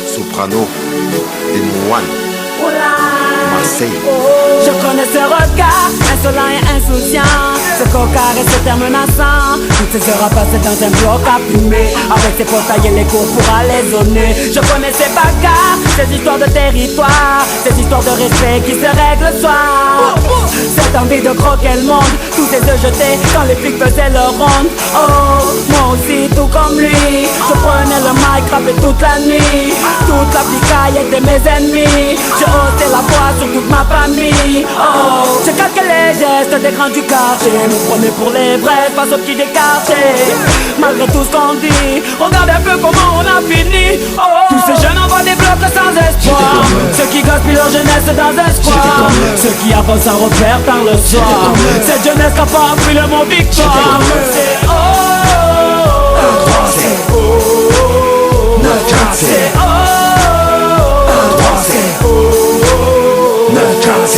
Soprano, Demouane, Marseille. Je connais ce regard insolent et insouciant, ce cocard et ce terme menaçant. Toutes ces heures à passer dans un bloc à fumer, avec ses portails et les cours pour aller zoner. Je connais ces bagarres, ces histoires de territoire, ces histoires de respect qui se règlent le soir. Cette envie de croquer le monde, tous ces œufs jetés quand les flics faisaient leur ronde. Oh, moi aussi tout comme lui, je prenais le mic, rappais toute la nuit. Toute la picaille était mes ennemis, je haussais la voix sur toute ma famille. Oh, je calquais les gestes des grands du quartier, me prenais pour les vrais face aux petits décartés. Malgré tout ce qu'on dit, regardez un peu comment on a fini. Oh, tous ces jeunes envoient des blocs sans espoir, ceux qui gaspillent leur jeunesse dans un square, ceux qui avancent sans repère par le soir. Cette jeunesse n'a pas appris le mot victoire. C'est oh, c'est oh, c'est oh.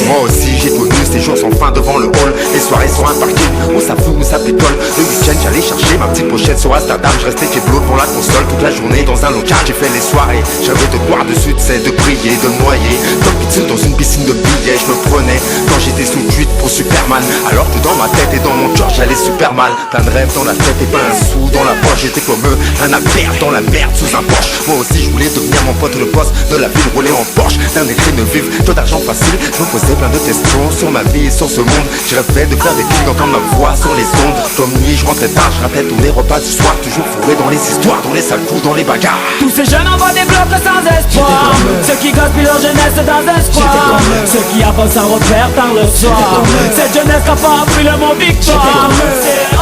Moi aussi j'ai connu ces jours sans fin devant le hall. Les soirées sur un parking, on s'avoue, on s'apitole. Le week-end j'allais chercher ma petite pochette sur Amsterdam. Je restais keblo devant la console toute la journée dans un local. J'ai fait les soirées, j'avais de boire dessus, de prier, de noyer. Comme pizza dans une piscine de billets, je me prenais quand j'étais sous cuite pour Superman. Alors que dans ma tête et dans mon cœur j'allais super mal. Plein de rêves dans la tête et pas un sou dans la poche. J'étais comme eux, rien à perdre dans la merde sous un Porsche. Moi aussi je voulais devenir mon pote le boss de la ville, rouler en Porsche. D'un écrit de vivre, tout d'argent facile. Je me posais plein de questions sur ma vie et sur ce monde. J'ai rêvé de faire des clics comme ma voix sur les ondes. Comme nuit, je rentrais tard, je rappelle tous les repas du soir. Toujours fourré dans les histoires, dans les sales coups, dans les bagarres. Tous ces jeunes envoient des blocs sans espoir, ceux qui gaspillent leur jeunesse dans un square, ceux qui avancent sans repère par le soir. Cette jeunesse n'a pas appris le mot victoire. C'est oh,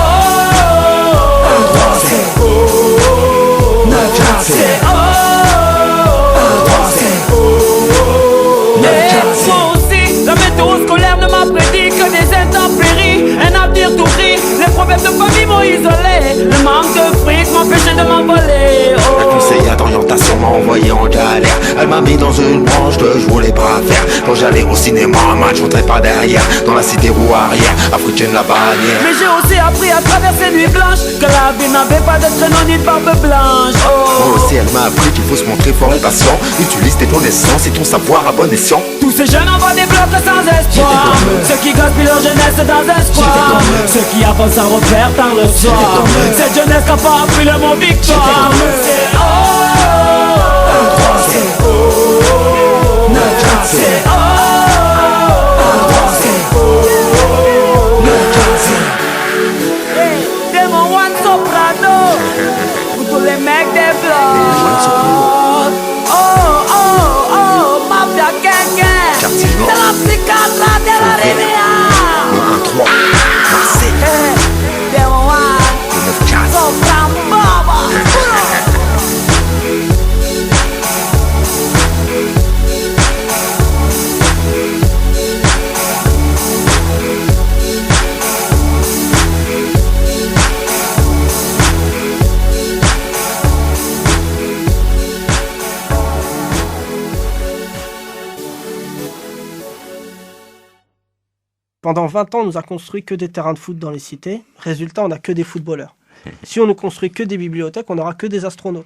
c'est oh, c'est oh. Moi aussi, la météo scolaire ne m'a prédit que des intempéries, un avenir tout gris. Les problèmes de famille m'ont isolé, le manque de fric m'empêchait de m'envoler. La conseillère d'orientation m'a envoyé en galère. Elle m'a mis dans une branche que je voulais pas faire. Quand j'allais au cinéma, man, je rentrais pas derrière. Dans la cité roue arrière, africaine la bannière. Mais j'ai aussi appris à travers ces nuits blanches que la vie n'avait pas de traîneau ni de barbe blanche. Oh. Moi aussi elle m'a appris qu'il faut se montrer fort et patient. Utilise tes connaissances et ton savoir à bon escient. Tous ces jeunes envoient des blocs sans espoir, ceux qui gaspillent leur jeunesse dans un square, ceux qui avancent sans repère par le soir. Cette jeunesse n'a pas appris le mot victoire. C'est oh, c'est oh, c'est oh, c'est Demouane Soprano, pour tous les mecs des blocs. Oh, oh, oh, Mafia Gang, c'est la psychiatre de la Rivière. Le 1-3, Marseille, Demouane le 9-4. Soprano. Pendant 20 ans, on nous a construit que des terrains de foot dans les cités. Résultat, on n'a que des footballeurs. Si on ne construit que des bibliothèques, on n'aura que des astronautes.